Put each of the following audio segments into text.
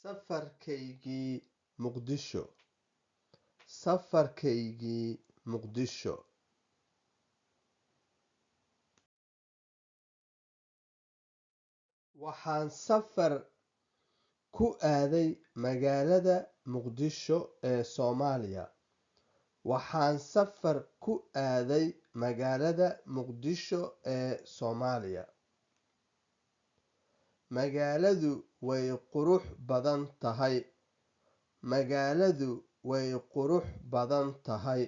Safarkaygii Muqdisho. Safarkaygii Muqdisho. Waxaan safar ku aaday magaalada Muqdisho ee Soomaaliya. Waxaan safar ku aaday magaalada Muqdisho ee Soomaaliya. Magaaladu way qurux badan tahay. Magaaladu way qurux badan tahay.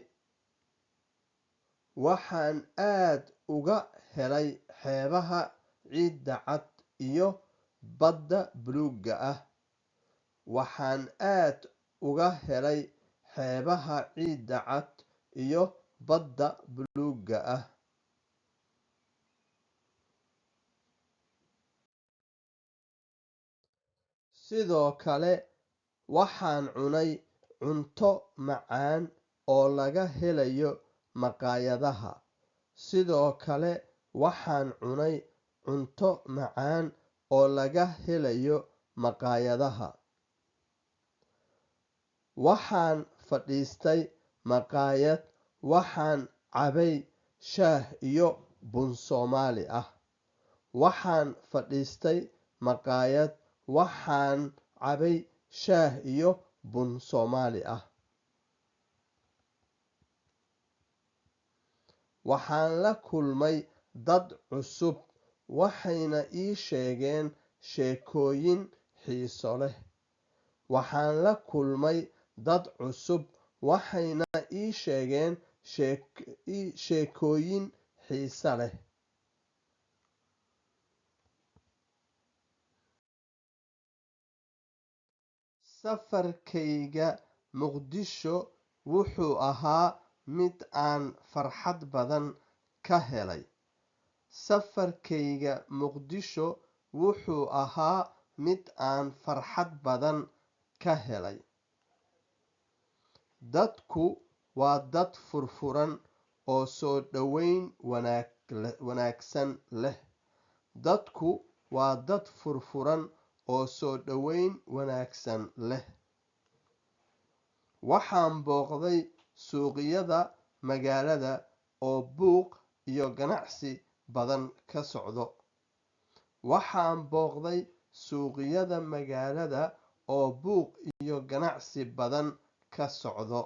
Waxaan aad uga helay xeebaha ciidda cad iyo badda buluugga ah. Waxaan aad uga helay xeebaha ciidda cad iyo badda buluugga ah. Sidoo kale waxaan cunay cunto macaan oo laga helayo maqaayadaha. Sidoo kale waxaan cunay cunto macaan oo laga helayo maqaayadaha. Waxaan fadhiistay maqaayad. Waxaan cabay shaah iyo bun Soomaali ah. Waxaan fadhiistay maqaayad. Waxaan cabay shaah iyo bun Soomaali ah. Waxaan la kulmay dad cusub. Waxayna ii sheegeen sheekooyin xiiso leh. Waxaan la kulmay dad cusub. Waxayna ii sheegeen sheekooyin xiiso leh. Safarkayga Muqdisho wuxuu ahaa mid aan farxad badan ka helay. Safarkayga Muqdisho wuxuu ahaa mid aan farxad badan ka helay. Dadku waa dad furfuran oo soo dhaweyn wanaagsan leh. Dadku waa dad furfuran oo soo dhaweyn wanaagsan leh. Waxaan booqday suuqyada magaalada oo buuq iyo ganacsi badan ka socdo. Waxaan booqday suuqyada magaalada oo buuq iyo ganacsi badan ka socdo.